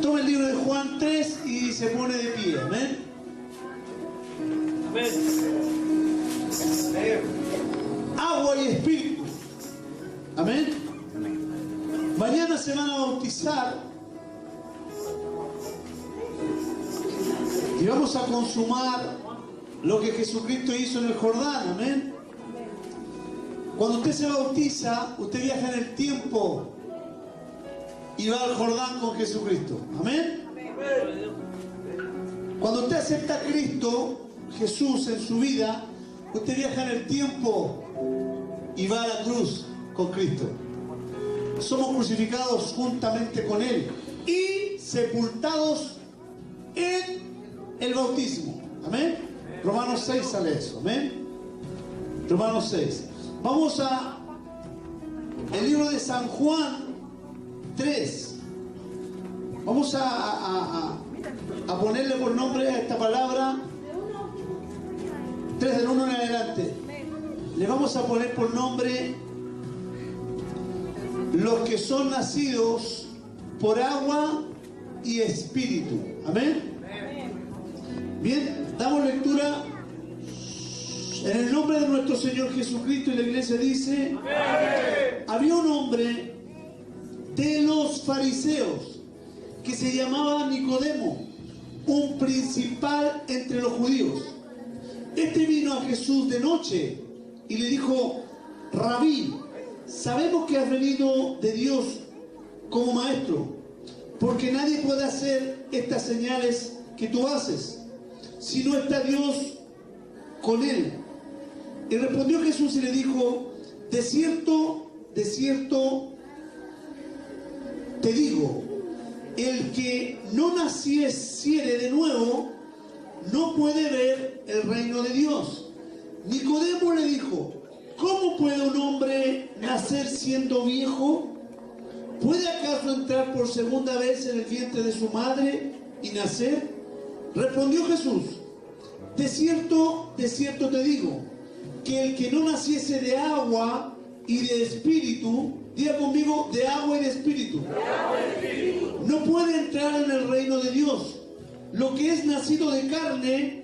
Toma el libro de Juan 3 y se pone de pie. Amén. Amén. Agua y espíritu. Amén. Mañana se van a bautizar y vamos a consumar lo que Jesucristo hizo en el Jordán. Amén. Cuando usted se bautiza, usted viaja en el tiempo y va al Jordán con Jesucristo. Amén. Cuando usted acepta a Cristo, Jesús, en su vida, usted viaja en el tiempo y va a la cruz con Cristo. Somos crucificados juntamente con Él y sepultados en el bautismo. Amén. Romanos 6 sale eso. Amén. Romanos 6. Vamos a el libro de San Juan 3. Vamos a ponerle por nombre a esta palabra 3 del 1 en adelante. Le vamos a poner por nombre los que son nacidos por agua y espíritu. Amén. Bien, damos lectura en el nombre de nuestro Señor Jesucristo, y la iglesia dice: amén. Había un hombre de los fariseos que se llamaba Nicodemo, un principal entre los judíos. Este vino a Jesús de noche y le dijo: Rabí, sabemos que has venido de Dios como maestro, porque nadie puede hacer estas señales que tú haces si no está Dios con él. Y respondió Jesús y le dijo: de cierto te digo, el que no naciere de nuevo no puede ver el reino de Dios. Nicodemo le dijo: ¿cómo puede un hombre nacer siendo viejo? ¿Puede acaso entrar por segunda vez en el vientre de su madre y nacer? Respondió Jesús: de cierto te digo, que el que no naciese de agua y de espíritu, diga conmigo, de agua y de espíritu, no puede entrar en el reino de Dios. Lo que es nacido de carne,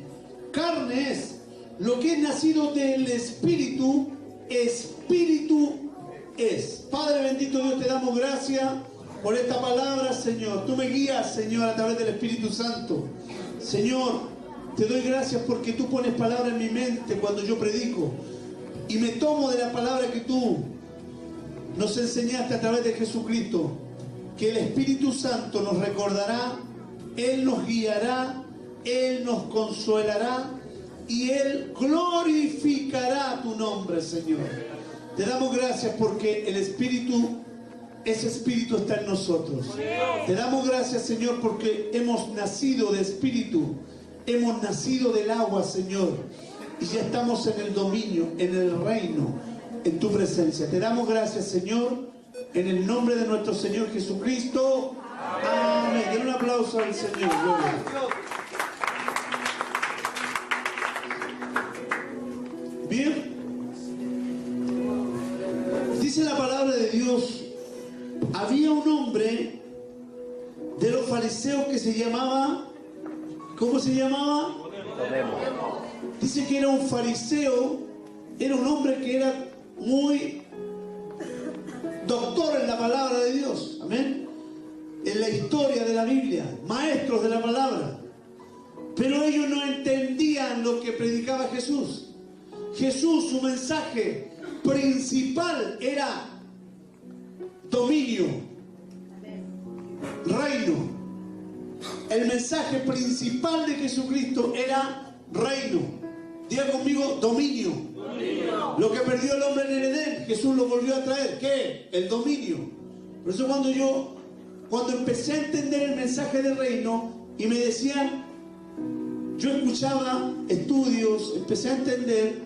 carne es. Lo que es nacido del espíritu, espíritu es. Padre bendito Dios, te damos gracias por esta palabra, Señor. Tú me guías, Señor, a través del Espíritu Santo. Señor, te doy gracias porque tú pones palabra en mi mente cuando yo predico, y me tomo de la palabra que tú nos enseñaste a través de Jesucristo, que el Espíritu Santo nos recordará, Él nos guiará, Él nos consolará y Él glorificará tu nombre, Señor. Te damos gracias porque el Espíritu, ese Espíritu está en nosotros. Te damos gracias, Señor, porque hemos nacido de Espíritu, hemos nacido del agua, Señor, y ya estamos en el dominio, en el reino, en tu presencia. Te damos gracias, Señor, en el nombre de nuestro Señor Jesucristo. Amén. Den un aplauso al Señor. Gloria. Bien. Dice la palabra de Dios: había un hombre de los fariseos que se llamaba, ¿cómo se llamaba? Dice que era un fariseo, era un hombre que era muy doctor en la palabra de Dios, amén, en la historia de la Biblia, maestros de la palabra, pero ellos no entendían lo que predicaba Jesús. Jesús, su mensaje principal era dominio, reino. El mensaje principal de Jesucristo era reino. Diga conmigo, dominio. Dominio. Lo que perdió el hombre en el Edén, Jesús lo volvió a traer. ¿Qué? El dominio. Por eso cuando empecé a entender el mensaje del reino y me decían, yo escuchaba estudios, empecé a entender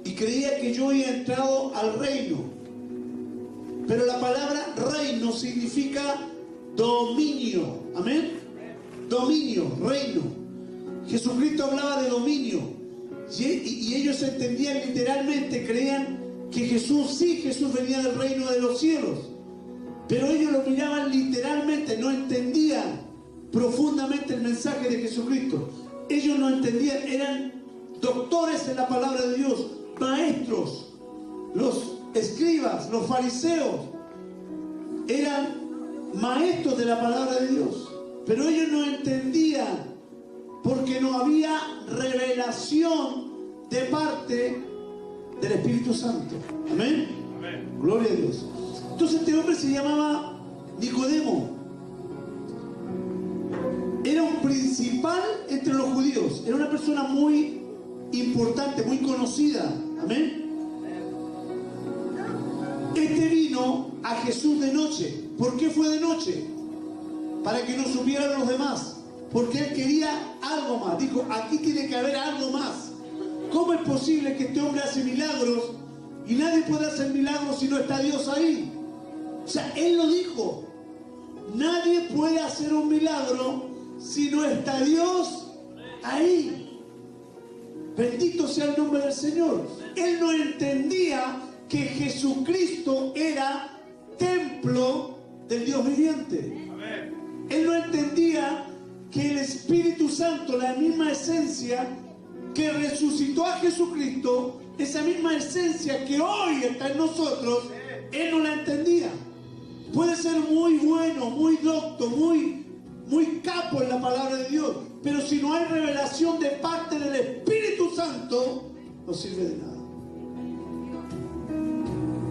y creía que yo había entrado al reino. Pero la palabra reino significa dominio. Amén. Dominio, reino. Jesucristo hablaba de dominio. Y ellos entendían literalmente, creían que Jesús venía del reino de los cielos. Pero ellos lo miraban literalmente, no entendían profundamente el mensaje de Jesucristo. Ellos no entendían, eran doctores en la palabra de Dios, maestros, los escribas, los fariseos, eran maestros de la palabra de Dios, pero ellos no entendían porque no había revelación de parte del Espíritu Santo. Amén. Amén. Gloria a Dios. Entonces este hombre se llamaba Nicodemo. Era un principal entre los judíos. Era una persona muy importante, muy conocida. Amén. Este vino a Jesús de noche. ¿Por qué fue de noche? Para que no supieran los demás. Porque él quería algo más. Dijo, aquí tiene que haber algo más. ¿Cómo es posible que este hombre hace milagros y nadie puede hacer milagros si no está Dios ahí? O sea, él lo dijo. Nadie puede hacer un milagro si no está Dios ahí. Bendito sea el nombre del Señor. Él no entendía que Jesucristo era templo del Dios viviente. Él no entendía que el Espíritu Santo, la misma esencia que resucitó a Jesucristo, esa misma esencia que hoy está en nosotros, él no la entendía. Puede ser muy bueno, muy docto, muy capo en la palabra de Dios, pero si no hay revelación de parte del Espíritu Santo, no sirve de nada.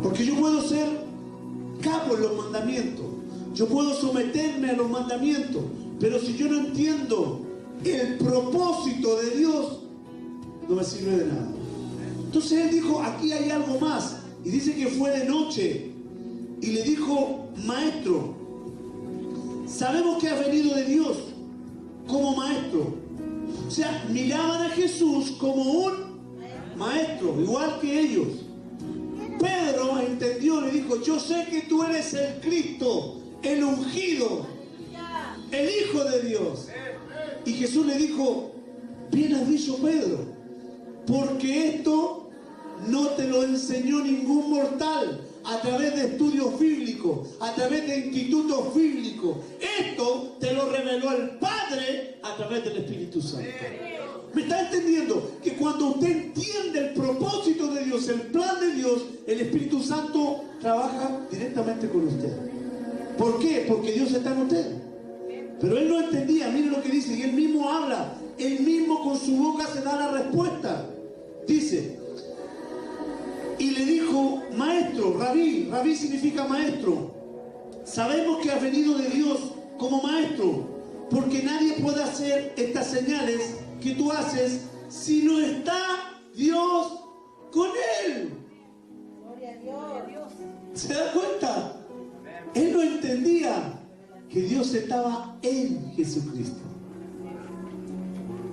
Porque yo puedo ser capo en los mandamientos, yo puedo someterme a los mandamientos, pero si yo no entiendo el propósito de Dios, no me sirve de nada. Entonces él dijo, aquí hay algo más. Y dice que fue de noche. Y le dijo, maestro, sabemos que has venido de Dios como maestro. O sea, miraban a Jesús como un maestro, igual que ellos. Pedro entendió, le dijo, yo sé que tú eres el Cristo, el ungido, el Hijo de Dios. Y Jesús le dijo, bien has dicho, Pedro, porque esto no te lo enseñó ningún mortal a través de estudios bíblicos, a través de institutos bíblicos. Esto te lo reveló el Padre a través del Espíritu Santo. ¿Me está entendiendo? Que cuando usted entiende el propósito de Dios, el plan de Dios, el Espíritu Santo trabaja directamente con usted. ¿Por qué? Porque Dios está en usted. Pero él no entendía, mire lo que dice, y él mismo habla, él mismo con su boca se da la respuesta. Dice, y le dijo, maestro, rabí significa maestro, sabemos que has venido de Dios como maestro, porque nadie puede hacer estas señales que tú haces si no está Dios con él. Gloria a Dios. ¿Se da cuenta? Él no entendía que Dios estaba en Jesucristo.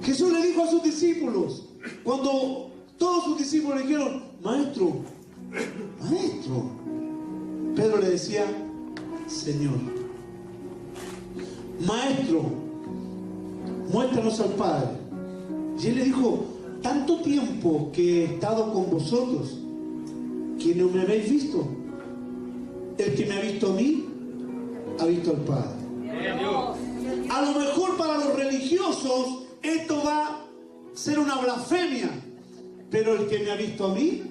Jesús le dijo a sus discípulos, cuando todos sus discípulos le dijeron, maestro, maestro, Pedro le decía, Señor, maestro, muéstranos al Padre. Y él le dijo, tanto tiempo que he estado con vosotros que no me habéis visto. El que me ha visto a mí ha visto al Padre. A lo mejor para los religiosos esto va a ser una blasfemia, pero el que me ha visto a mí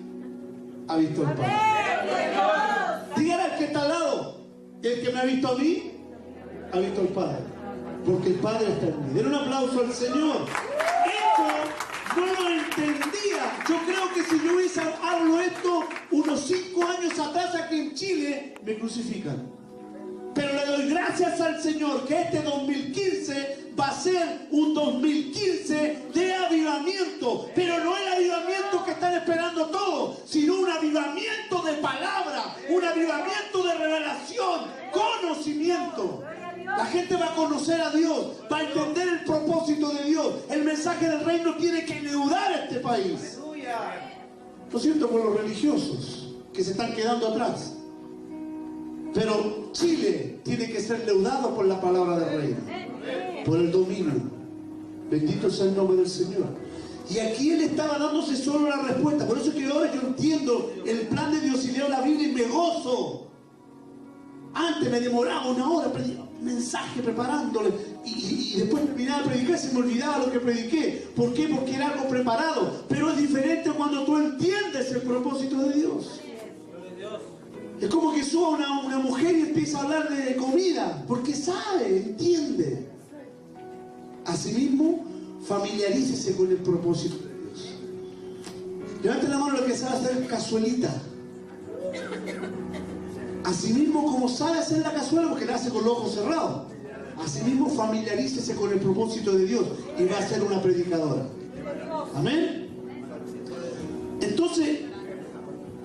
ha visto al Padre. Dígale al que está al lado, el que me ha visto a mí ha visto al Padre, porque el Padre está en mí. Den un aplauso al Señor. Esto no lo entendía. Yo creo que si yo hubiese hablado esto unos 5 años atrás aquí en Chile, me crucifican. Pero le doy gracias al Señor que este 2015 va a ser un 2015 de avivamiento. Pero no el avivamiento que están esperando todos, sino un avivamiento de palabra, un avivamiento de revelación, conocimiento. La gente va a conocer a Dios, va a entender el propósito de Dios. El mensaje del reino tiene que leudar a este país. Lo siento por los religiosos que se están quedando atrás. Pero Chile tiene que ser leudado por la palabra del reino, por el dominio. Bendito sea el nombre del Señor. Y aquí él estaba dándose solo la respuesta. Por eso que ahora yo entiendo el plan de Dios y leo la Biblia y me gozo. Antes me demoraba 1 hora mensaje preparándole y y después terminaba de predicar y se me olvidaba lo que prediqué. ¿Por qué? Porque era algo preparado. Pero es diferente cuando tú entiendes el propósito de Dios. Es como que suba una mujer y empieza a hablar de comida, porque sabe, entiende. Asimismo, familiarícese con el propósito de Dios. Levanten la mano lo que sabe hacer cazuelita. Asimismo, como sabe hacer la cazuela, porque la hace con los ojos cerrados. Asimismo, familiarícese con el propósito de Dios y va a ser una predicadora. Amén. Entonces,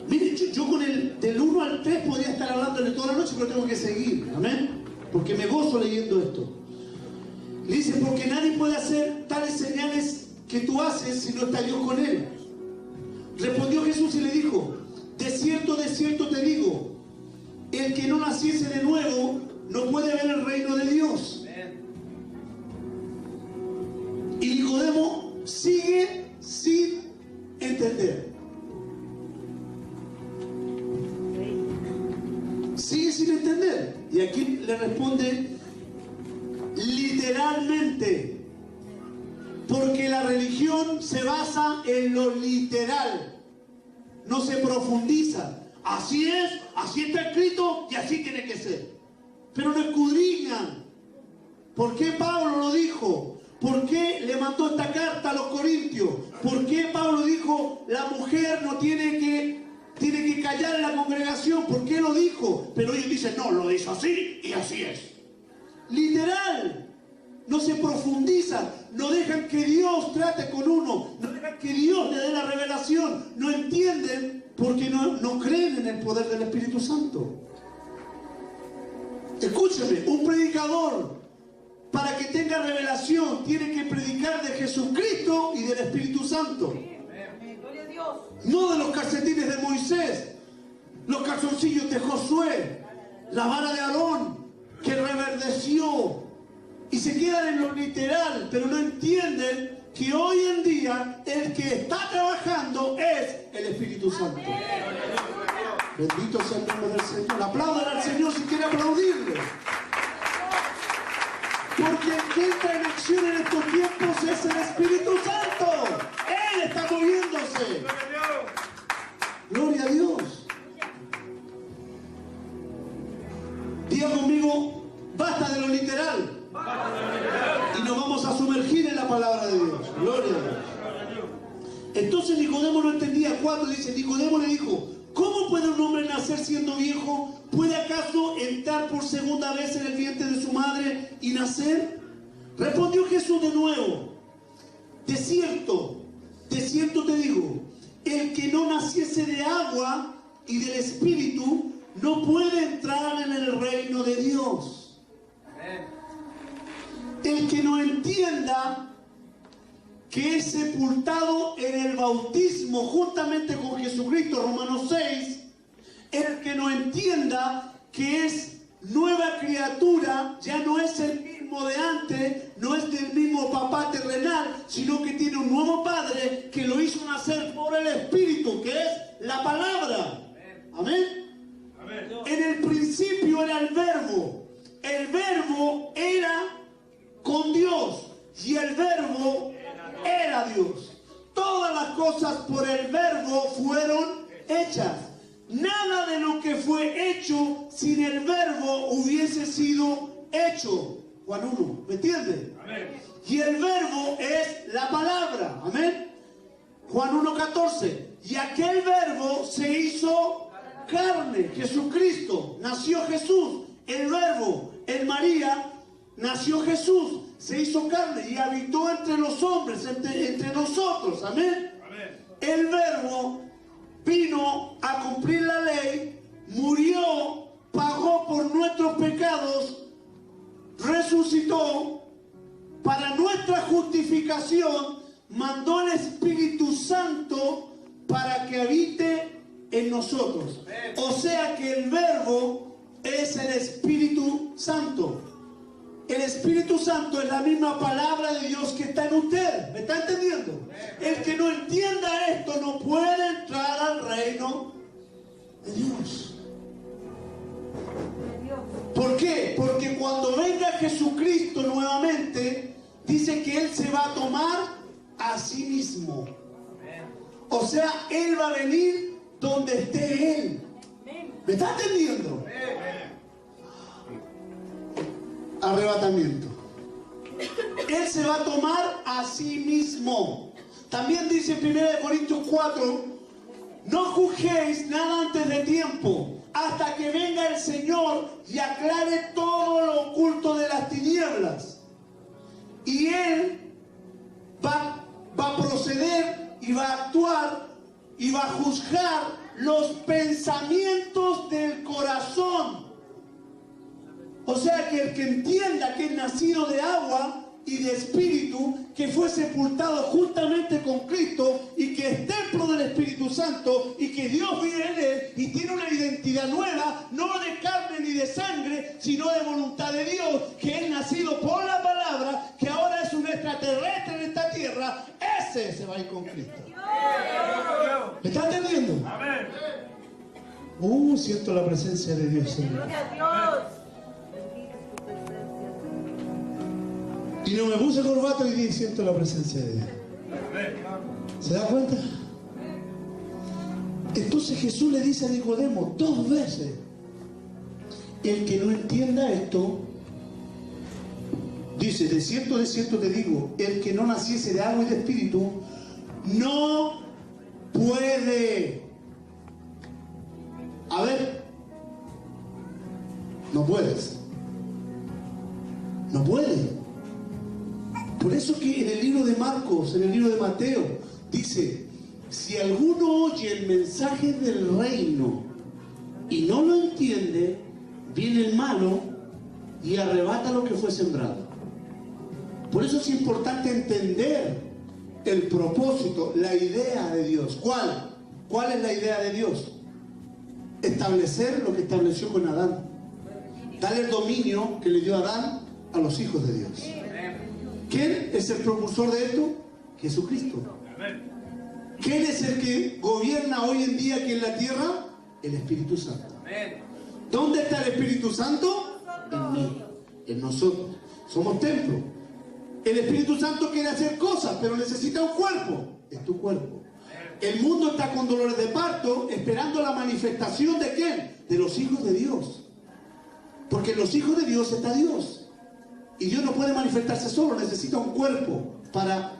miren, yo con del 1 al 3 podría estar hablándole toda la noche, pero tengo que seguir. Amén. Porque me gozo leyendo esto. Le dice, porque nadie puede hacer tales señales que tú haces si no está Dios con él. Respondió Jesús y le dijo, de cierto te digo, el que no naciese de nuevo no puede ver el reino de Dios. Y Nicodemo sigue sin entender. Sigue sin entender. Y aquí le responde literalmente. Porque la religión se basa en lo literal. No se profundiza. Así es, así está escrito y así tiene que ser. Pero no escudriñan. ¿Por qué Pablo lo dijo? ¿Por qué le mandó esta carta a los corintios? ¿Por qué Pablo dijo la mujer no tiene que callar en la congregación? ¿Por qué lo dijo? Pero ellos dicen, no, lo hizo así y así es. Literal. No se profundizan, no dejan que Dios trate con uno, no dejan que Dios le dé la revelación, no entienden porque no creen en el poder del Espíritu Santo. Escúcheme, un predicador para que tenga revelación tiene que predicar de Jesucristo y del Espíritu Santo. No de los calcetines de Moisés, los calzoncillos de Josué, la vara de Aarón que reverdeció. Y se quedan en lo literal, pero no entienden que hoy en día el que está trabajando es el Espíritu Santo. Bendito sea el nombre del Señor. Aplaudan al Señor si quiere aplaudirle. Porque el que entra en acción en estos tiempos es el Espíritu Santo. Él está moviéndose. Gloria a Dios. Diga conmigo, basta de lo literal. Y nos vamos a sumergir en la palabra de Dios. Gloria a Dios. Entonces Nicodemo no entendía. 4 dice, Nicodemo le dijo, ¿cómo puede un hombre nacer siendo viejo? ¿Puede acaso entrar por segunda vez en el vientre de su madre y nacer? Respondió Jesús de nuevo, de cierto te digo, el que no naciese de agua y del Espíritu no puede entrar en el reino de Dios. El que no entienda que es sepultado en el bautismo juntamente con Jesucristo, Romanos 6, el que no entienda que es nueva criatura, ya no es el mismo de antes, no es del mismo papá terrenal, sino que tiene un nuevo padre que lo hizo nacer por el Espíritu, que es la palabra. Amén. Amén. En el principio era el verbo era con Dios y el verbo era Dios. Todas las cosas por el verbo fueron hechas. Nada de lo que fue hecho sin el verbo hubiese sido hecho. Juan 1, ¿me entiende? Amén. Y el verbo es la palabra. Amén. Juan 1:14. Y aquel verbo se hizo carne. Jesucristo. Nació Jesús. El verbo en María. Nació Jesús, se hizo carne y habitó entre los hombres, entre nosotros. Amén. Amén. El verbo vino a cumplir la ley, murió, pagó por nuestros pecados, resucitó para nuestra justificación, mandó el Espíritu Santo para que habite en nosotros. Amén. O sea que el verbo es el Espíritu Santo. El Espíritu Santo es la misma palabra de Dios que está en usted. ¿Me está entendiendo? El que no entienda esto no puede entrar al reino de Dios. ¿Por qué? Porque cuando venga Jesucristo nuevamente, dice que Él se va a tomar a sí mismo. O sea, Él va a venir donde esté Él. ¿Me está entendiendo? Arrebatamiento. Él se va a tomar a sí mismo. También dice en 1 Corintios 4, no juzguéis nada antes de tiempo, hasta que venga el Señor y aclare todo lo oculto de las tinieblas. Y Él va a proceder y va a actuar y va a juzgar los pensamientos del corazón. O sea que el que entienda que es nacido de agua y de espíritu, que fue sepultado juntamente con Cristo y que es templo del Espíritu Santo y que Dios vive en él y tiene una identidad nueva, no de carne ni de sangre, sino de voluntad de Dios, que es nacido por la palabra, que ahora es un extraterrestre en esta tierra, ese se va a ir con Cristo. ¿Me está entendiendo? Siento la presencia de Dios, Señor. Y no me puse corbata y dije, siento la presencia de Dios. ¿Se da cuenta? Entonces Jesús le dice a Nicodemo 2 veces, el que no entienda esto, dice, de cierto te digo, el que no naciese de agua y de espíritu, no puede. A ver, no puedes. No puede. Por eso que en el libro de Marcos, en el libro de Mateo, dice, si alguno oye el mensaje del reino y no lo entiende, viene el malo y arrebata lo que fue sembrado. Por eso es importante entender el propósito, la idea de Dios. ¿Cuál? ¿Cuál es la idea de Dios? Establecer lo que estableció con Adán. Darle el dominio que le dio Adán a los hijos de Dios. ¿Quién es el propulsor de esto? Jesucristo. ¿Quién es el que gobierna hoy en día aquí en la tierra? El Espíritu Santo. ¿Dónde está el Espíritu Santo? En mí, en nosotros. Somos templo. El Espíritu Santo quiere hacer cosas, pero necesita un cuerpo. Es tu cuerpo. El mundo está con dolores de parto, esperando la manifestación ¿de quién? De los hijos de Dios. Porque en los hijos de Dios está Dios. Y Dios no puede manifestarse solo, necesita un cuerpo para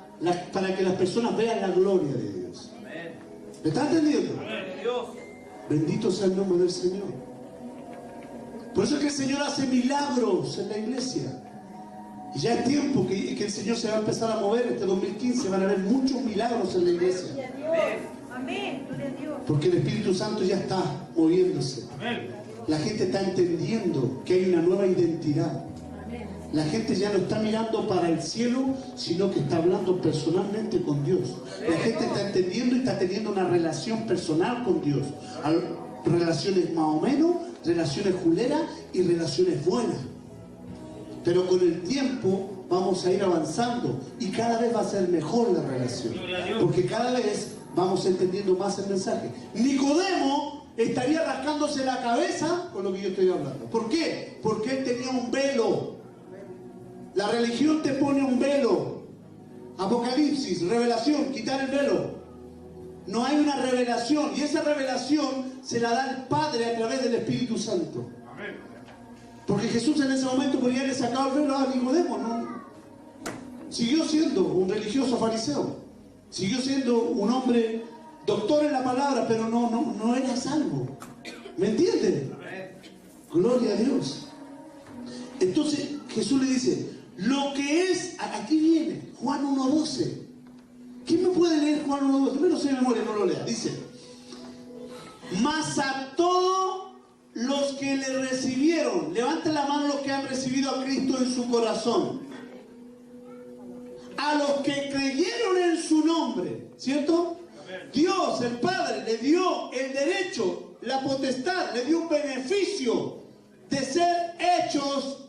que las personas vean la gloria de Dios. ¿Me está entendiendo? Bendito sea el nombre del Señor. Por eso es que el Señor hace milagros en la iglesia. Y ya es tiempo que el Señor se va a empezar a mover. Este 2015 van a haber muchos milagros en la iglesia. Amén. Porque el Espíritu Santo ya está moviéndose. La gente está entendiendo que hay una nueva identidad. La gente ya no está mirando para el cielo, sino que está hablando personalmente con Dios. La gente está entendiendo y está teniendo una relación personal con Dios. Relaciones más o menos, relaciones juleras y relaciones buenas. Pero con el tiempo vamos a ir avanzando y cada vez va a ser mejor la relación. Porque cada vez vamos entendiendo más el mensaje. Nicodemo estaría rascándose la cabeza con lo que yo estoy hablando. ¿Por qué? Porque él tenía un velo. La religión te pone un velo. Apocalipsis, revelación, quitar el velo. No hay una revelación. Y esa revelación se la da el Padre a través del Espíritu Santo. Porque Jesús en ese momento podría haber sacado el velo a Nicodemo, ¿no? Siguió siendo un religioso fariseo. Siguió siendo un hombre doctor en la palabra, pero no era salvo. ¿Me entienden? Gloria a Dios. Entonces Jesús le dice, lo que es, aquí viene, Juan 1:12. ¿Quién me puede leer Juan 1:12? No sé de memoria, no lo lea. Dice, mas a todos los que le recibieron, levanten la mano los que han recibido a Cristo en su corazón. A los que creyeron en su nombre, ¿cierto? Dios, el Padre, le dio el derecho, la potestad, le dio un beneficio de ser hechos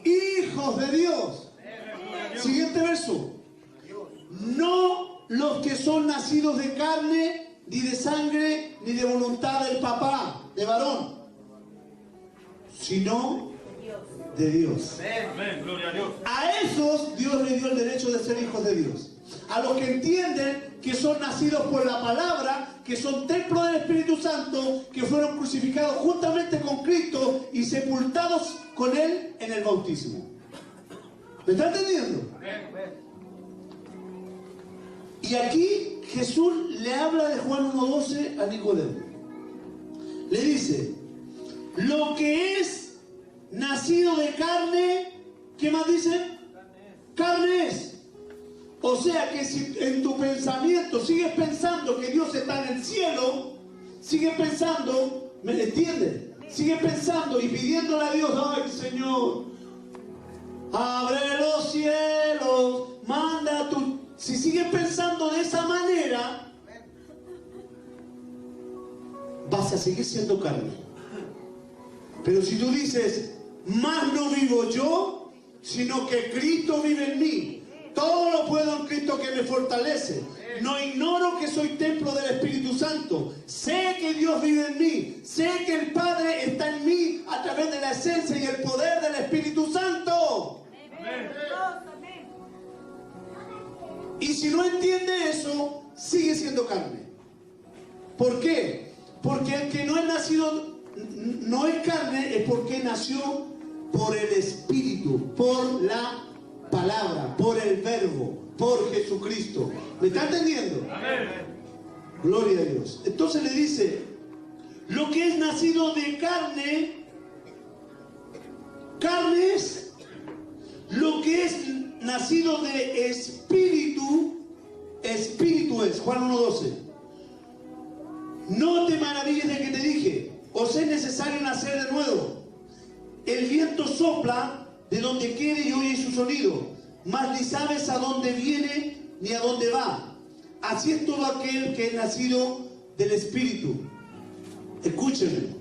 hijos de Dios. Siguiente verso. No los que son nacidos de carne, ni de sangre, ni de voluntad del papá, de varón, sino de Dios. Amén. Gloria a Dios. A esos Dios le dio el derecho de ser hijos de Dios. A los que entienden que son nacidos por la palabra, que son templo del Espíritu Santo, que fueron crucificados juntamente con Cristo y sepultados con Él en el bautismo. ¿Me está entendiendo? Y aquí Jesús le habla de Juan 1:12 a Nicodemo. Le dice, lo que es nacido de carne, ¿qué más dice? Carne es. O sea que si en tu pensamiento sigues pensando que Dios está en el cielo, sigues pensando, ¿me entiendes? Sigues pensando y pidiéndole a Dios, ay Señor, abre los cielos, manda tu... Si sigues pensando de esa manera, vas a seguir siendo carne. Pero si tú dices, más no vivo yo, sino que Cristo vive en mí. Todo lo puedo en Cristo que me fortalece. No ignoro que soy templo del Espíritu Santo. Sé que Dios vive en mí. Sé que el Padre está en mí a través de la esencia y el poder del Espíritu Santo. Amén. Y si no entiende eso, sigue siendo carne. ¿Por qué? Porque el que no es nacido, no es carne, es porque nació por el Espíritu, por la palabra, por el verbo, por Jesucristo. ¿Me está entendiendo? Amén. Gloria a Dios. Entonces le dice, lo que es nacido de carne, carne es. Lo que es nacido de espíritu, espíritu es. Juan 1:12. No te maravilles de que te dije, os es necesario nacer de nuevo. El viento sopla de donde quiere y oye su sonido, mas ni sabes a dónde viene ni a dónde va. Así es todo aquel que es nacido del Espíritu. Escúcheme.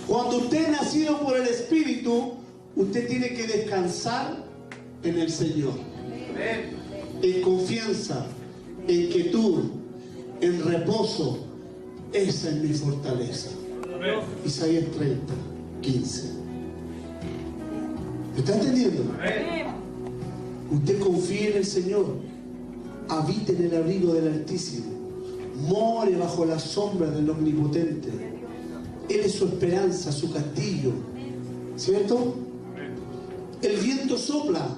Cuando usted es nacido por el Espíritu, usted tiene que descansar en el Señor. En confianza, en quietud, en reposo. Esa es mi fortaleza. Isaías 30:15. ¿Me está entendiendo? Usted confíe en el Señor. Habite en el abrigo del Altísimo. More bajo la sombra del Omnipotente. Él es su esperanza, su castillo. ¿Cierto? El viento sopla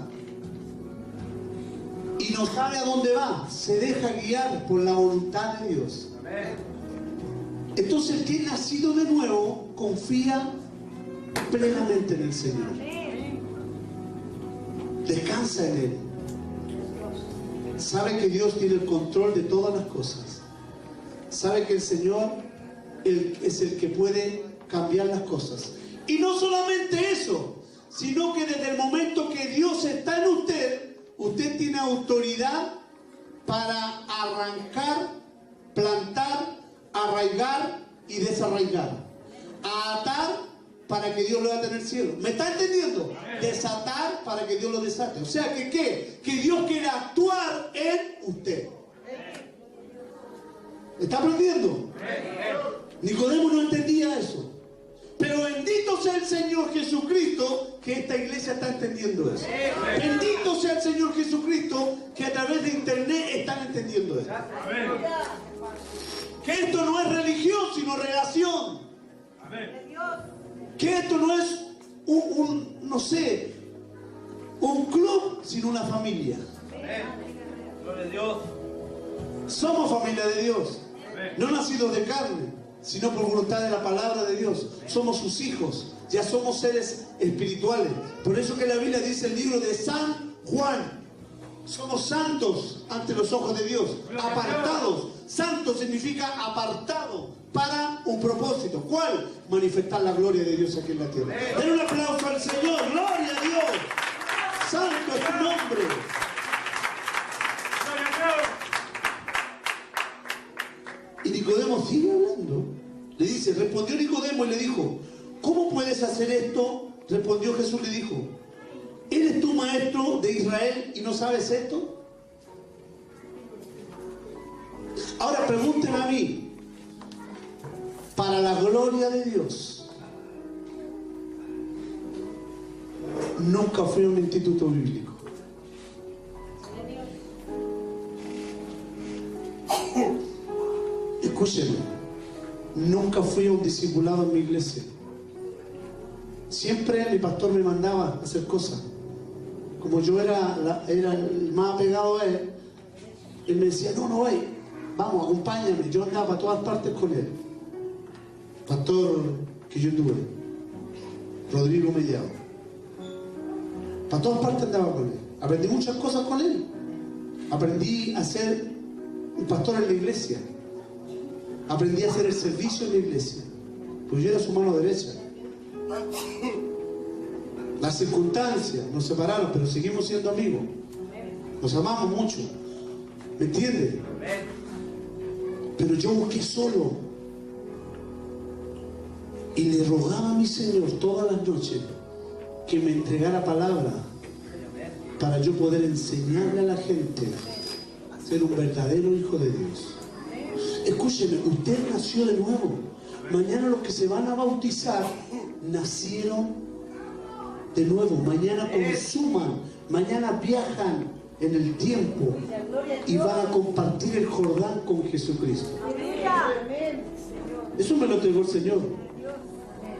y no sabe a dónde va. Se deja guiar por la voluntad de Dios. Entonces el que es nacido de nuevo confía plenamente en el Señor. Descansa en Él. Sabe que Dios tiene el control de todas las cosas. Sabe que el Señor es el que puede cambiar las cosas. Y no solamente eso, sino que desde el momento que Dios está en usted, usted tiene autoridad para arrancar, plantar, arraigar y desarraigar. A atar para que Dios lo ate en el cielo. ¿Me está entendiendo? Desatar para que Dios lo desate. O sea que ¿qué? Que Dios quiere actuar en usted. ¿Me está aprendiendo? Nicodemo no entendía eso. Pero bendito sea el Señor Jesucristo que esta iglesia está entendiendo eso. Bendito sea el Señor Jesucristo que a través de internet están entendiendo eso. Que esto no es religión sino relación. Que esto no es no sé, un club sino una familia. Gloria a Dios. Somos familia de Dios. No nacidos de carne, sino por voluntad de la palabra de Dios. Somos sus hijos, ya somos seres espirituales. Por eso que la Biblia dice el libro de San Juan, somos santos ante los ojos de Dios, apartados. Santo significa apartado para un propósito. ¿Cuál? Manifestar la gloria de Dios aquí en la tierra. Den un aplauso al Señor. Gloria a Dios. Santo es tu nombre. Y Nicodemo sigue hablando. Le dice, respondió Nicodemo y le dijo, ¿cómo puedes hacer esto? Respondió Jesús, le dijo, ¿eres tú maestro de Israel y no sabes esto? Ahora pregúnteme a mí, para la gloria de Dios, nunca fui a un instituto bíblico. Escúcheme, nunca fui a un discipulado en mi iglesia. Siempre mi pastor me mandaba a hacer cosas. Como yo era el más apegado a él, él me decía, no, vamos, acompáñame. Yo andaba para todas partes con él. Pastor que yo tuve, Rodrigo Mellado. Para todas partes andaba con él. Aprendí muchas cosas con él. Aprendí a ser un pastor en la iglesia. Aprendí a hacer el servicio en la iglesia. Pues yo era su mano derecha. Las circunstancias nos separaron, pero seguimos siendo amigos. Nos amamos mucho. ¿Me entiendes? Pero yo busqué solo. Y le rogaba a mi Señor todas las noches que me entregara palabra para yo poder enseñarle a la gente a ser un verdadero hijo de Dios. Escúcheme, usted nació de nuevo. Mañana los que se van a bautizar nacieron de nuevo. Mañana consuman, mañana viajan en el tiempo y van a compartir el Jordán con Jesucristo. Eso me lo entregó el Señor.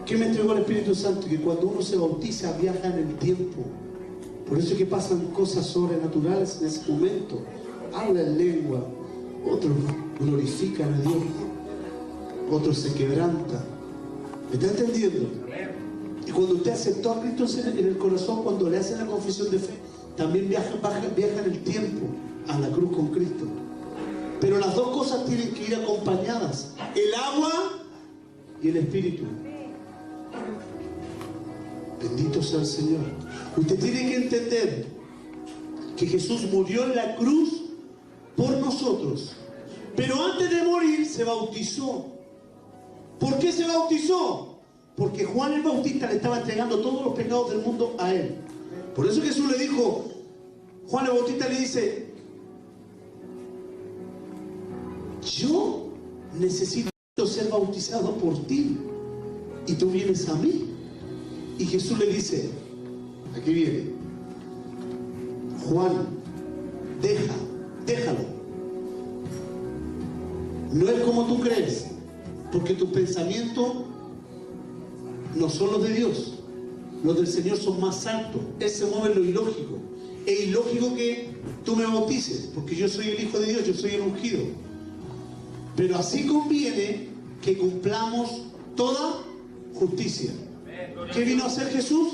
¿Qué me entregó el Espíritu Santo? Que cuando uno se bautiza viaja en el tiempo. Por eso es que pasan cosas sobrenaturales en ese momento. Habla en lengua, otros glorifican a Dios, otros se quebrantan. ¿Me está entendiendo? Y cuando usted aceptó a Cristo en el corazón, cuando le hacen la confesión de fe, también viaja en el tiempo a la cruz con Cristo. Pero las dos cosas tienen que ir acompañadas: el agua y el Espíritu. Bendito sea el Señor. Usted tiene que entender que Jesús murió en la cruz por nosotros, pero antes de morir se bautizó. ¿Por qué se bautizó? Porque Juan el Bautista le estaba entregando todos los pecados del mundo a él. Por eso Jesús le dijo, Juan el Bautista le dice, yo necesito ser bautizado por ti y tú vienes a mí. Y Jesús le dice, aquí viene, Juan, déjalo. No es como tú crees, porque tus pensamientos no son los de Dios. Los del Señor son más altos. Él se mueve en lo ilógico. Es ilógico que tú me bautices, porque yo soy el Hijo de Dios, yo soy el ungido. Pero así conviene que cumplamos toda justicia. ¿Qué vino a hacer Jesús?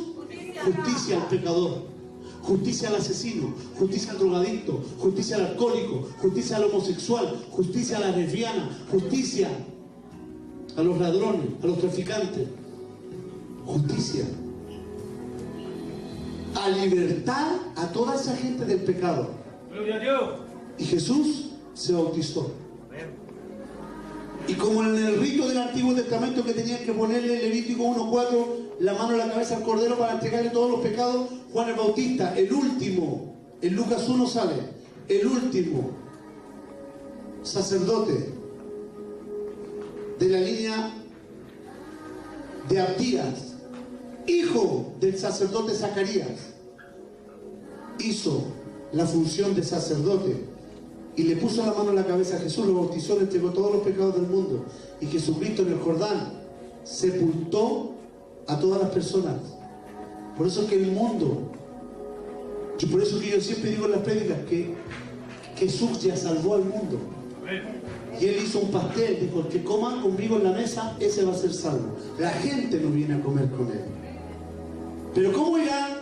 Justicia al pecador, justicia al asesino, justicia al drogadicto, justicia al alcohólico, justicia al homosexual, justicia a la lesbiana, justicia a los ladrones, a los traficantes, justicia a libertar a toda esa gente del pecado. Gloria a Dios. Y Jesús se bautizó. Y como en el rito del Antiguo Testamento que tenían que ponerle Levítico 1:4 la mano en la cabeza al cordero para entregarle todos los pecados, Juan el Bautista, el último, en Lucas 1 sale, el último sacerdote de la línea de Abdías, hijo del sacerdote Zacarías, hizo la función de sacerdote y le puso la mano en la cabeza a Jesús, lo bautizó, le entregó todos los pecados del mundo. Y Jesucristo en el Jordán sepultó a todas las personas. Por eso es que el mundo, y por eso que yo siempre digo en las prédicas, que Jesús ya salvó al mundo. Y Él hizo un pastel, dijo, el que coma conmigo en la mesa, ese va a ser salvo. La gente no viene a comer con Él. Pero ¿cómo irán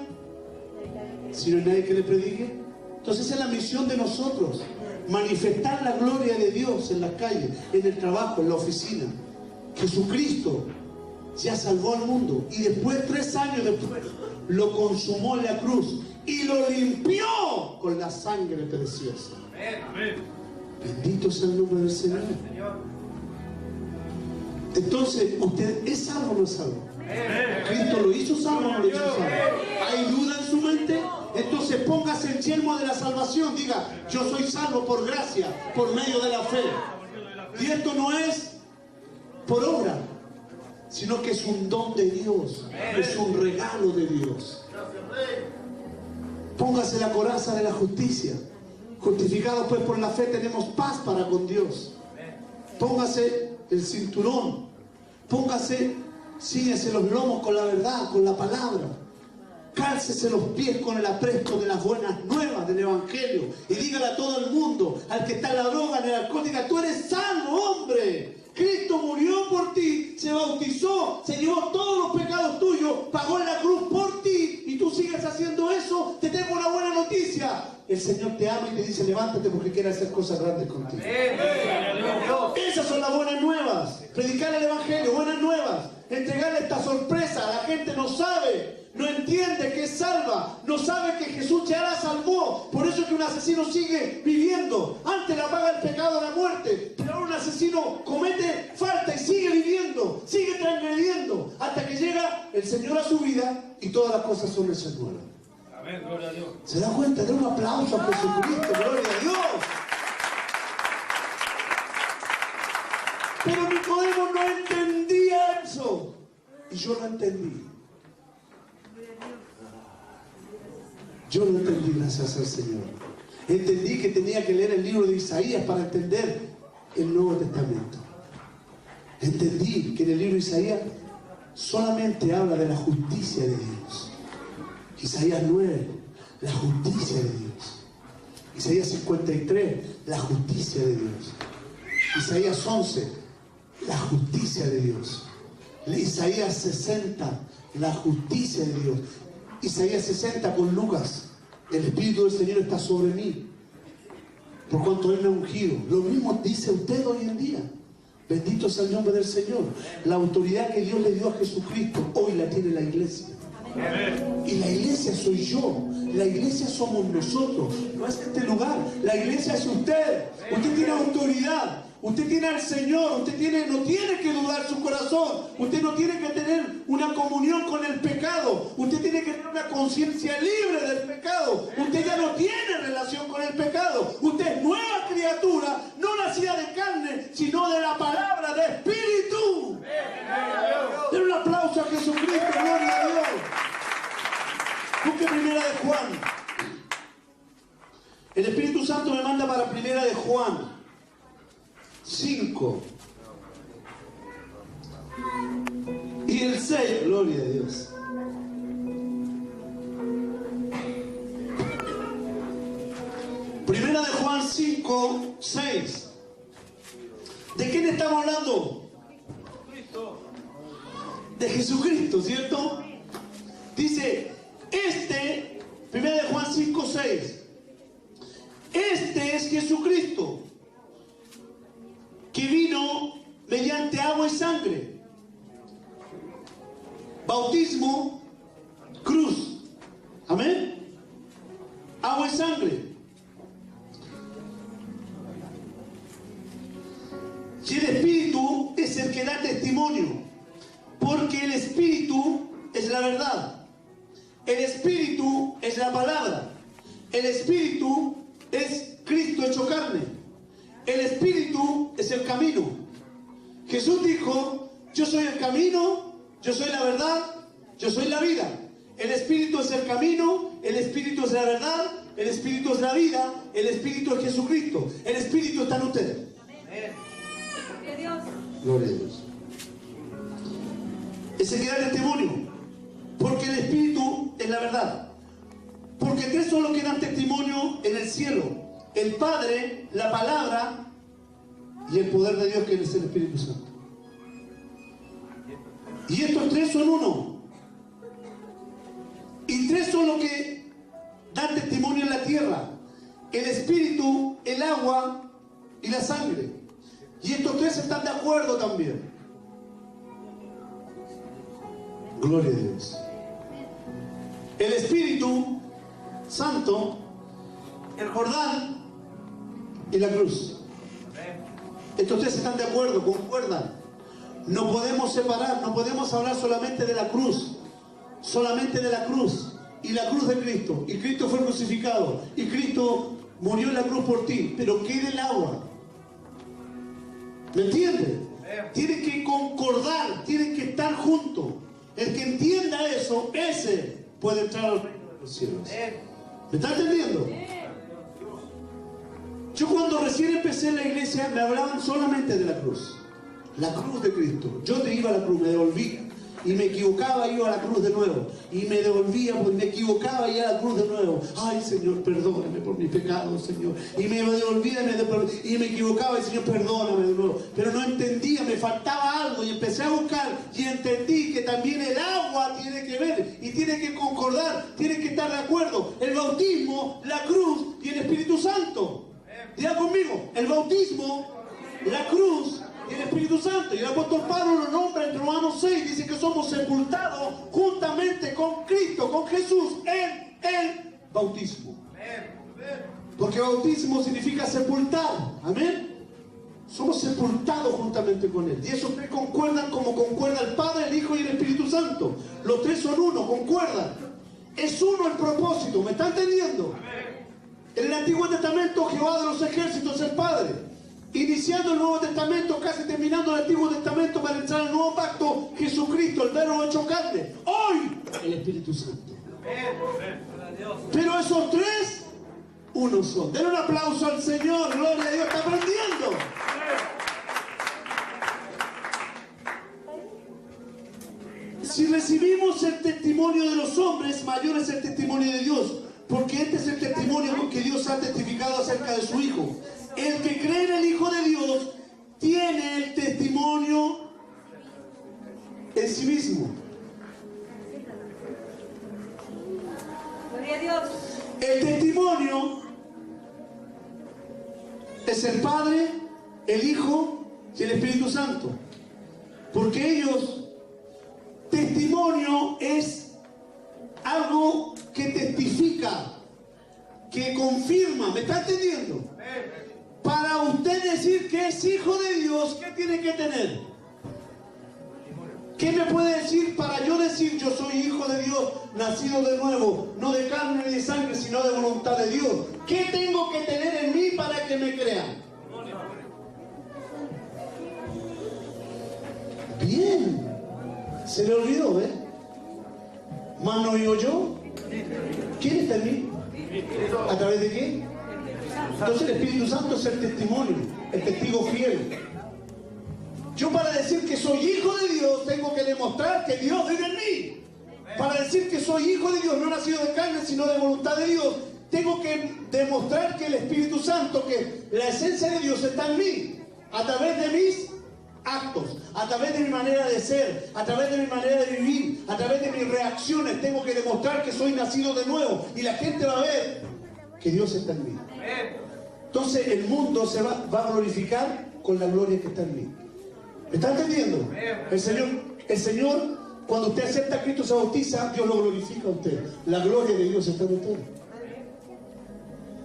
si no hay nadie que le predique? Entonces esa es la misión de nosotros: manifestar la gloria de Dios en las calles, en el trabajo, en la oficina. Jesucristo ya salvó al mundo y después, 3 años después, lo consumó en la cruz y lo limpió con la sangre preciosa. Amén. Bendito sea el nombre del Señor. Entonces, ¿usted es salvo o no es salvo? ¿Cristo lo hizo salvo o no lo hizo salvo? ¿Hay duda en su mente? Entonces póngase el yelmo de la salvación. Diga, yo soy salvo por gracia, por medio de la fe. Y esto no es por obra, sino que es un don de Dios, es un regalo de Dios. Póngase la coraza de la justicia. Justificados pues por la fe tenemos paz para con Dios. Póngase el cinturón. Póngase, síguese los lomos con la verdad, con la palabra. Cálcese los pies con el apresto de las buenas nuevas del Evangelio. Y dígale a todo el mundo, al que está en la droga, en el alcohol, diga: tú eres salvo, hombre. Cristo murió por ti, se bautizó, se llevó todos los pecados tuyos, pagó en la cruz por ti, y tú sigues haciendo eso. Te tengo una buena noticia: el Señor te ama y te dice: levántate porque quiere hacer cosas grandes contigo. Esas son las buenas nuevas. Predicar el Evangelio, buenas nuevas. Entregarle esta sorpresa. La gente no sabe, no entiende que es salva, no sabe que Jesús ya la salvó. Por eso es que un asesino sigue viviendo. Antes la paga el pecado, la muerte, pero ahora un asesino comete falta y sigue viviendo, sigue transgrediendo, hasta que llega el Señor a su vida y todas las cosas son hechas nuevas. Amén, gloria a Dios. ¿Se da cuenta? Den un aplauso a Jesucristo, gloria a Dios. Pero Nicodemo no entendía eso, y yo lo entendí. Yo lo entendí, gracias al Señor. Entendí que tenía que leer el libro de Isaías para entender el Nuevo Testamento. Entendí que en el libro de Isaías solamente habla de la justicia de Dios. Isaías 9, la justicia de Dios. Isaías 53, la justicia de Dios. Isaías 11, la justicia de Dios. Isaías 60, la justicia de Dios. Isaías 60 con Lucas: el Espíritu del Señor está sobre mí, por cuanto Él me ha ungido. Lo mismo dice usted hoy en día. Bendito sea el nombre del Señor. La autoridad que Dios le dio a Jesucristo, hoy la tiene la iglesia. Y la iglesia soy yo. La iglesia somos nosotros. No es este lugar. La iglesia es usted. Usted tiene autoridad. Usted tiene al Señor. Usted no tiene que dudar su corazón. Usted no tiene que tener una comunión con el pecado. Usted tiene que tener una conciencia libre del pecado. Usted ya no tiene relación con el pecado. Usted es nueva criatura, no nacida de carne, sino de la palabra, de espíritu. Den un aplauso a Jesucristo, gloria a Dios. Busque Primera de Juan. El Espíritu Santo me manda para Primera de Juan 5 y el 6, gloria a Dios. Primera de Juan 5, 6. ¿De quién estamos hablando? De Jesucristo, ¿cierto? Dice, Primera de Juan 5, 6. Este es Jesucristo, que vino mediante agua y sangre, bautismo, cruz. Amén. Agua y sangre. Y el Espíritu es el que da testimonio, porque el Espíritu es la verdad. El Espíritu es la palabra. El Espíritu es Cristo hecho carne. El Espíritu es el camino. Jesús dijo: yo soy el camino, yo soy la verdad, yo soy la vida. El Espíritu es el camino, el Espíritu es la verdad, el Espíritu es la vida, el Espíritu es Jesucristo. El Espíritu está en ustedes. Gloria a Dios. Ese que da testimonio, porque el Espíritu es la verdad. Porque tres son los que dan testimonio en el cielo: el Padre, la palabra y el poder de Dios, que es el Espíritu Santo. Y estos tres son uno. Y tres son los que dan testimonio en la tierra: el Espíritu, el agua y la sangre. Y estos tres están de acuerdo también. Gloria a Dios. El Espíritu Santo, el Jordán y la cruz. Estos tres están de acuerdo, concuerdan. No podemos separar, no podemos hablar solamente de la cruz. Solamente de la cruz. Y la cruz de Cristo. Y Cristo fue crucificado. Y Cristo murió en la cruz por ti. Pero ¿qué del agua? ¿Me entiendes? Tienen que concordar, tienen que estar juntos. El que entienda eso, ese puede entrar al reino de los cielos. ¿Me está entendiendo? Yo cuando recién empecé en la iglesia me hablaban solamente de la cruz. La cruz de Cristo. Yo te iba a la cruz, me devolví. Y me equivocaba, iba a la cruz de nuevo. Y me devolvía, pues me equivocaba y a la cruz de nuevo. Ay, Señor, perdóname por mis pecados, Señor. Y me devolvía y me equivocaba y Señor, perdóname de nuevo. Pero no entendía, me faltaba algo y empecé a buscar y entendí que también el agua tiene que ver y tiene que concordar, tiene que estar de acuerdo. El bautismo, la cruz y el Espíritu Santo. Diga conmigo, el bautismo, la cruz y el Espíritu Santo. Y el apóstol Pablo lo nombra en Romanos 6, dice que somos sepultados juntamente con Cristo, con Jesús, en el bautismo. Porque bautismo significa sepultar. Amén. Somos sepultados juntamente con Él. Y esos tres concuerdan como concuerda el Padre, el Hijo y el Espíritu Santo. Los tres son uno, concuerdan. Es uno el propósito. ¿Me está entendiendo? En el Antiguo Testamento, Jehová de los ejércitos es el Padre. Iniciando el Nuevo Testamento, casi terminando el Antiguo Testamento para entrar al Nuevo Pacto, Jesucristo, el verbo hecho carne. Hoy, el Espíritu Santo. Pero esos tres, uno son. Den un aplauso al Señor, gloria a Dios, está aprendiendo. Si recibimos el testimonio de los hombres, mayor es el testimonio de Dios. Porque este es el testimonio con que Dios ha testificado acerca de su Hijo. El que cree en el Hijo de Dios tiene el testimonio en sí mismo. Gloria a Dios. El testimonio es el Padre, el Hijo y el Espíritu Santo. Porque ellos, testimonio es algo que testifica, que confirma. ¿Me está entendiendo? Para usted decir que es hijo de Dios, ¿qué tiene que tener? ¿Qué me puede decir para yo decir yo soy hijo de Dios, nacido de nuevo, no de carne ni de sangre, sino de voluntad de Dios? ¿Qué tengo que tener en mí para que me crean? Bien. Se le olvidó, ¿eh? ¿Más no yo yo? ¿Quién está en mí? ¿A través de qué? Entonces el Espíritu Santo es el testimonio, el testigo fiel. Yo para decir que soy hijo de Dios tengo que demostrar que Dios vive en mí. Para decir que soy hijo de Dios, no nacido de carne sino de voluntad de Dios, tengo que demostrar que el Espíritu Santo, que la esencia de Dios está en mí, a través de mis actos, a través de mi manera de ser, a través de mi manera de vivir, a través de mis reacciones. Tengo que demostrar que soy nacido de nuevo y la gente va a ver que Dios está en mí. Entonces el mundo se va a glorificar con la gloria que está en mí. ¿Me está entendiendo? El Señor, cuando usted acepta a Cristo, se bautiza, Dios lo glorifica a usted. La gloria de Dios está en usted.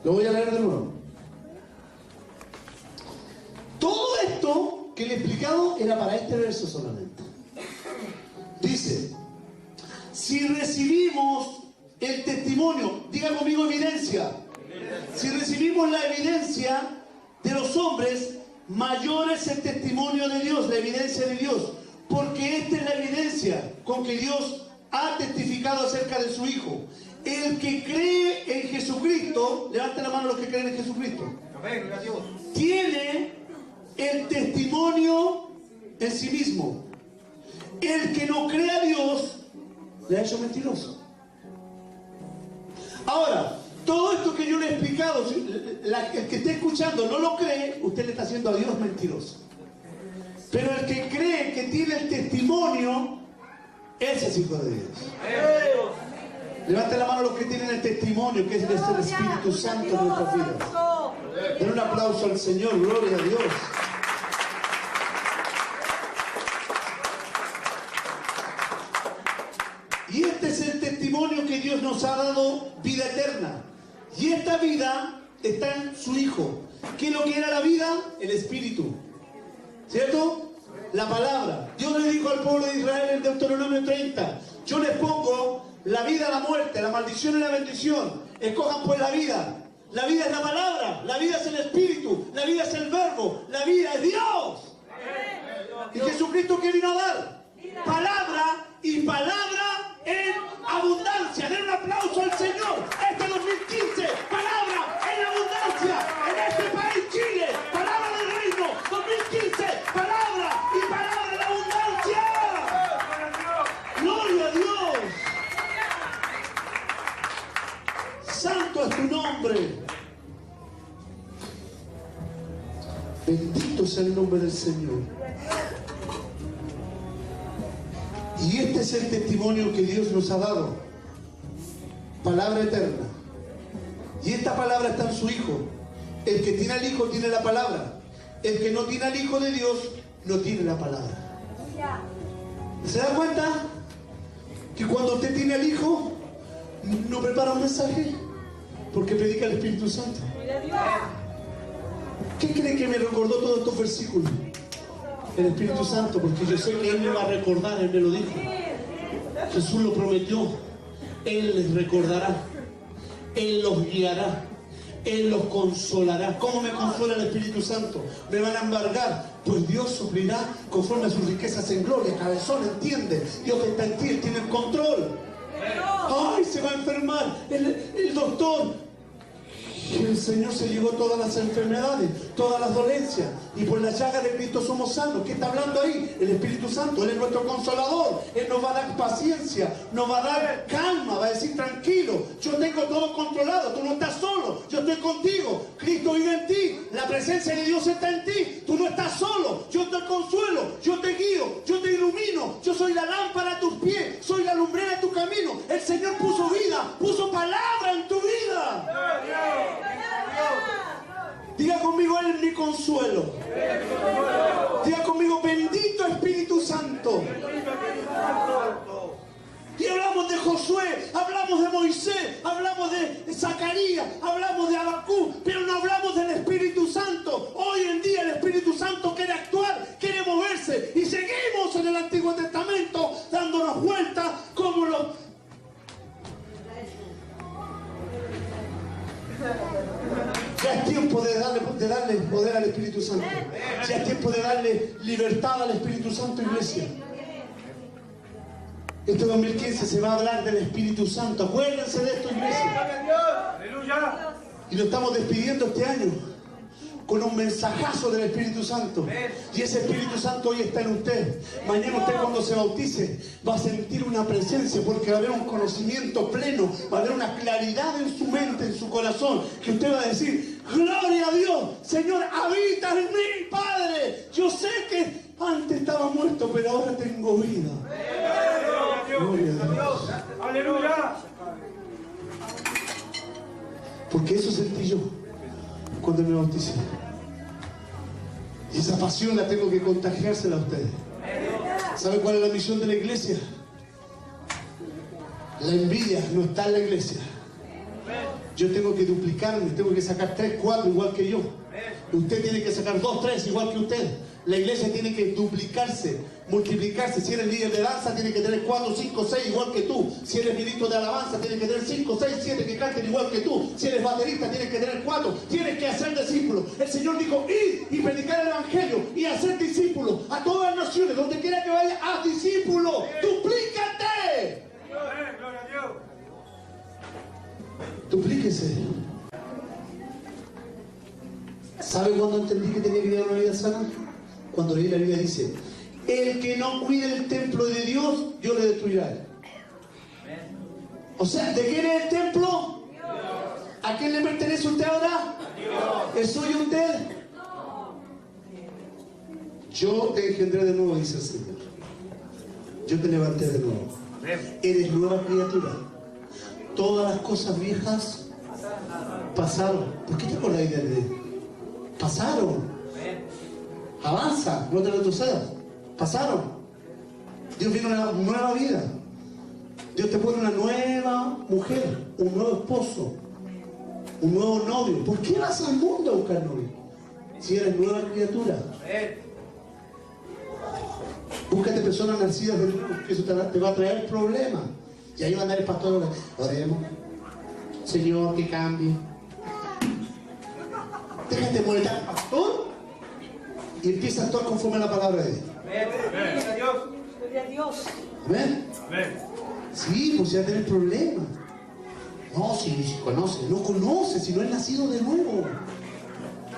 Lo voy a leer de nuevo. Todo esto que le he explicado era para este verso solamente. Dice: si recibimos el testimonio, diga conmigo evidencia. Si recibimos la evidencia de los hombres, mayor es el testimonio de Dios, la evidencia de Dios. Porque esta es la evidencia con que Dios ha testificado acerca de su Hijo. El que cree en Jesucristo, levanten la mano los que creen en Jesucristo, tiene el testimonio en sí mismo. El que no cree a Dios le ha hecho mentiroso. Ahora, todo esto que yo le he explicado, el que esté escuchando no lo cree, usted le está haciendo a Dios mentiroso. Pero el que cree, que tiene el testimonio, ese es hijo de Dios. Levanten la mano los que tienen el testimonio, que es el Espíritu Santo en nuestras vidas. Den un aplauso al Señor, gloria a Dios. Y este es el testimonio que Dios nos ha dado, vida eterna. Y esta vida está en su Hijo. ¿Qué es lo que era la vida? El Espíritu. ¿Cierto? La palabra. Dios le dijo al pueblo de Israel en Deuteronomio 30: yo les pongo la vida, la muerte, la maldición y la bendición. Escojan pues la vida. La vida es la palabra, la vida es el Espíritu, la vida es el Verbo, la vida es Dios. ¿Y Jesucristo qué vino a dar? Palabra y palabra en abundancia. Den un aplauso al Señor. Este 2015, palabra en abundancia. En este país, Chile, palabra del reino. 2015, palabra y palabra en abundancia. Gloria a Dios. Santo es tu nombre. Bendito sea el nombre del Señor. Y este es el testimonio que Dios nos ha dado. Palabra eterna. Y esta palabra está en su Hijo. El que tiene al Hijo tiene la palabra. El que no tiene al Hijo de Dios no tiene la palabra. ¿Se da cuenta? Que cuando usted tiene al Hijo, no prepara un mensaje porque predica el Espíritu Santo. ¿Qué cree que me recordó todos estos versículos? El Espíritu Santo, porque yo sé que Él me va a recordar, Él me lo dijo. Jesús lo prometió. Él les recordará. Él los guiará. Él los consolará. ¿Cómo me consola el Espíritu Santo? Me van a embargar. Pues Dios suplirá conforme a sus riquezas en gloria. Cabezón, entiende. Dios está en ti, Él tiene el control. Ay, se va a enfermar el doctor. Y el Señor se llevó todas las enfermedades, todas las dolencias, y por la llaga de Cristo somos sanos. ¿Qué está hablando ahí? El Espíritu Santo. Él es nuestro consolador. Él nos va a dar paciencia, nos va a dar calma, va a decir tranquilo, yo tengo todo controlado, tú no estás solo, yo estoy contigo, Cristo vive en ti, la presencia de Dios está en ti, tú no estás solo, yo te consuelo, yo te guío, yo te ilumino, yo soy la lámpara a tus pies, soy la lumbrera de tu camino. El Señor puso vida, puso palabra en tu vida. Diga conmigo, Él es mi consuelo. Diga conmigo, bendito Espíritu Santo. Y hablamos de Josué, hablamos de Moisés, hablamos de Zacarías, hablamos de Abacú, pero no hablamos del Espíritu Santo. Hoy en día el Espíritu Santo quiere actuar, quiere moverse, y seguimos en el Antiguo Testamento dándonos vueltas como los... Ya es tiempo de darle poder al Espíritu Santo. Ya es tiempo de darle libertad al Espíritu Santo, iglesia. Este 2015 se va a hablar del Espíritu Santo. Acuérdense de esto, iglesia. Y lo estamos despidiendo este año con un mensajazo del Espíritu Santo. Y ese Espíritu Santo hoy está en usted. Mañana usted, cuando se bautice, va a sentir una presencia, porque va a haber un conocimiento pleno, va a haber una claridad en su mente, en su corazón, que usted va a decir: gloria a Dios, Señor, habita en mí, Padre. Yo sé que antes estaba muerto, pero ahora tengo vida. Gloria a Dios. Aleluya. Porque eso sentí yo cuando me bauticé. Y esa pasión la tengo que contagiársela a ustedes. ¿Sabe cuál es la misión de la iglesia? La envidia no está en la iglesia. Yo tengo que duplicarme, tengo que sacar 3, 4 igual que yo. Usted tiene que sacar 2, 3 igual que usted. La iglesia tiene que duplicarse, multiplicarse. Si eres líder de danza, tiene que tener 4, 5, 6 igual que tú. Si eres ministro de alabanza, tiene que tener 5, 6, 7 que canten igual que tú. Si eres baterista, tienes que tener 4. Tienes que hacer discípulos. El Señor dijo: id y predicar el evangelio y hacer discípulos a todas las naciones. Donde quiera que vaya, haz discípulos. ¡Duplícate! Gloria a Dios. Duplíquese. ¿Sabe cuándo entendí que tenía que vivir una vida sana? Cuando leí la Biblia, dice: el que no cuide el templo de Dios, Dios le destruirá. O sea, ¿de quién es el templo? Dios. ¿A quién le pertenece usted ahora? Dios. ¿Es suyo usted? No. Yo te engendré de nuevo, dice el Señor. Yo te levanté de nuevo. Eres nueva criatura. Todas las cosas viejas pasaron. ¿Por qué te acordáis de él? Pasaron. Avanza, no te retrocedas. Pasaron. Dios viene una nueva vida. Dios te pone una nueva mujer, un nuevo esposo, un nuevo novio. ¿Por qué vas al mundo a buscar novio si eres nueva criatura? Búscate personas nacidas de Dios, que eso te va a traer problemas. Y ahí va a andar el pastor. Oremos, Señor, que cambie. Déjate molestar al pastor y empieza a actuar conforme a la palabra de Dios. Gloria a Dios. Gloria a Dios. Amén. Amén. Sí, pues ya tenés problemas. No, si conoce, no conoce, si no es nacido de nuevo.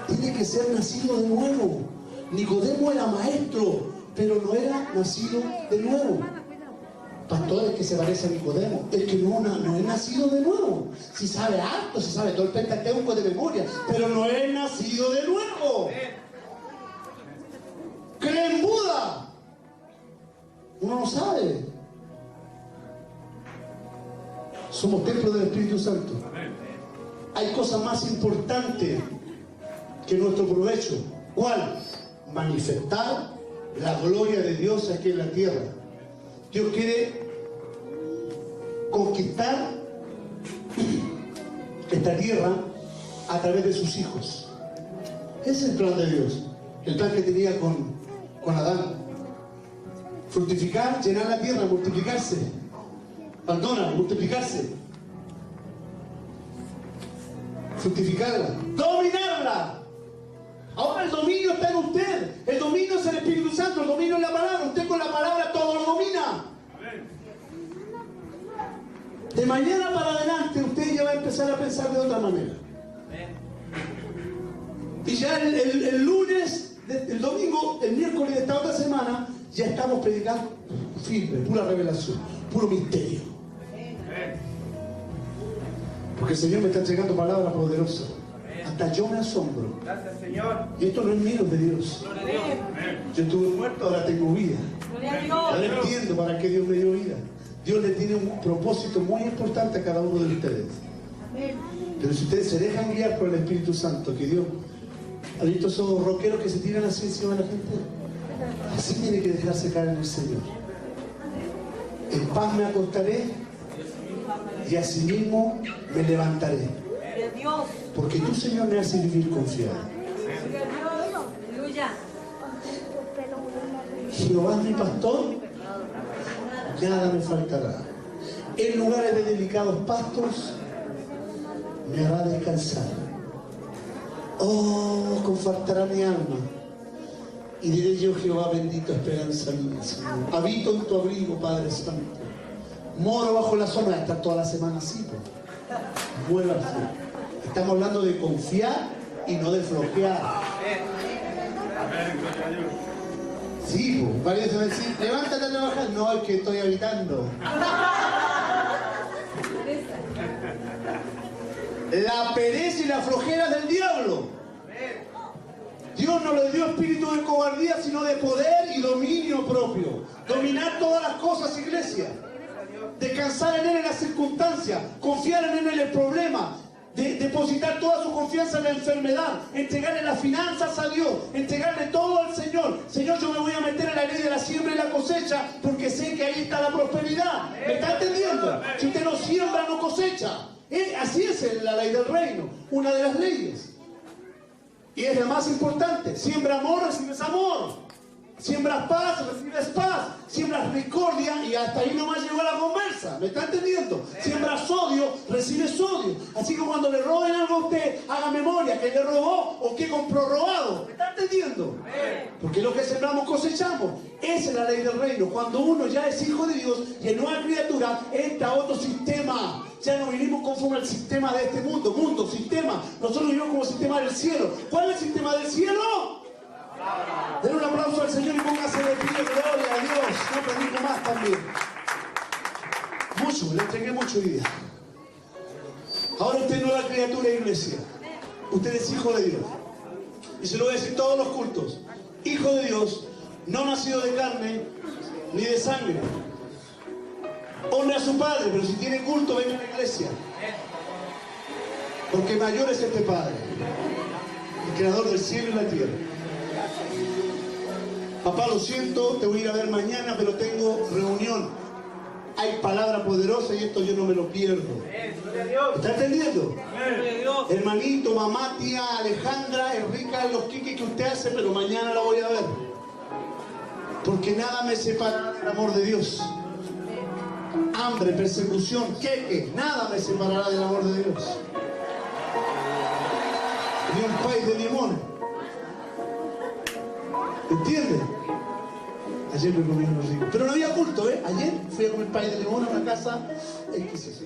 Tiene que ser nacido de nuevo. Nicodemo era maestro, pero no era nacido de nuevo. Pastores que se parece a Nicodemo, el que no es nacido de nuevo. Si sabe harto, si sabe todo el Pentateuco de memoria, pero no es nacido de nuevo. Cree en Buda. Uno no sabe. Somos templo del Espíritu Santo. Hay cosas más importantes que nuestro provecho. ¿Cuál? Manifestar la gloria de Dios aquí en la tierra. Dios quiere conquistar esta tierra a través de sus hijos. Ese es el plan de Dios. El plan que tenía con Adán. Fructificar, llenar la tierra, multiplicarse. Perdona, multiplicarse. Fructificarla. Dominarla. Ahora el dominio está en usted. El dominio es el Espíritu Santo. El dominio es la palabra. Usted con la palabra todo lo domina. De mañana para adelante usted ya va a empezar a pensar de otra manera. Y ya el lunes, el domingo, el miércoles de esta otra semana, ya estamos predicando firme, pura revelación, puro misterio. Porque el Señor me está entregando palabras poderosas. Hasta yo me asombro. Gracias, Señor. Y esto no es mío, es de Dios. Yo estuve muerto, ahora tengo vida. Ahora entiendo para qué Dios me dio vida. Dios le tiene un propósito muy importante a cada uno de ustedes. Pero si ustedes se dejan guiar por el Espíritu Santo, que Dios... ¿Ha visto esos rockeros que se tiran así encima de la gente? Así tiene que dejarse caer en el Señor. En paz me acostaré y asimismo me levantaré. Porque tú, Señor, me haces vivir confiado. Jehová es mi pastor, nada me faltará. En lugares de delicados pastos me hará descansar. Oh, confortará mi alma. Y diré yo, Jehová, bendito esperanza mía, Señor. Habito en tu abrigo, Padre Santo. Moro bajo la sombra. Está toda la semana así, pues. Muévase. Estamos hablando de confiar y no de flojear. Sí, pues. Varios se van a decir, levántate a trabajar. No, es que estoy habitando. La pereza y la flojera del diablo. Dios no le dio espíritu de cobardía, sino de poder y dominio propio. Dominar todas las cosas, iglesia. Descansar en Él en las circunstancias. Confiar en Él en el problema. Depositar toda su confianza en la enfermedad. Entregarle las finanzas a Dios. Entregarle todo al Señor. Señor, yo me voy a meter en la ley de la siembra y la cosecha porque sé que ahí está la prosperidad. ¿Me está entendiendo? Si usted no siembra, no cosecha. Así es la ley del reino. Una de las leyes. Y es la más importante. Siembra amor, recibes amor. Siembras paz, recibes paz. Siembras discordia y hasta ahí nomás llegó la conversa. ¿Me está entendiendo? Siembras odio, recibes odio. Así que cuando le roben algo a usted, haga memoria que le robó o que compró robado. ¿Me está entendiendo? Porque lo que sembramos cosechamos. Esa es la ley del reino. Cuando uno ya es hijo de Dios y es nueva criatura, entra a otro sistema. Ya no vivimos conforme al sistema de este mundo, sistema. Nosotros vivimos como sistema del cielo. ¿Cuál es el sistema del cielo? Den un aplauso al Señor y póngase de pie, gloria a Dios. No predico más también. Mucho, le entregué mucho vida. Ahora usted es nueva criatura, iglesia. Usted es hijo de Dios. Y se lo voy a decir todos los cultos. Hijo de Dios, no nacido de carne ni de sangre. Honre a su padre, pero si tiene culto, venga a la iglesia. Porque mayor es este Padre, el creador del cielo y la tierra. Papá, lo siento, te voy a ir a ver mañana, pero tengo reunión. Hay palabra poderosa y esto yo no me lo pierdo. ¿Está entendiendo? Hermanito, mamá, tía Alejandra, es rica los quiques que usted hace, pero mañana la voy a ver. Porque nada me separará del amor de Dios. Hambre, persecución, queque, nada me separará del amor de Dios. Ni un país de limón. ¿Entiende? Ayer me comí unos ricos. Pero no había culto, ¿eh? Ayer fui a comer pay de limón a una casa exquisita.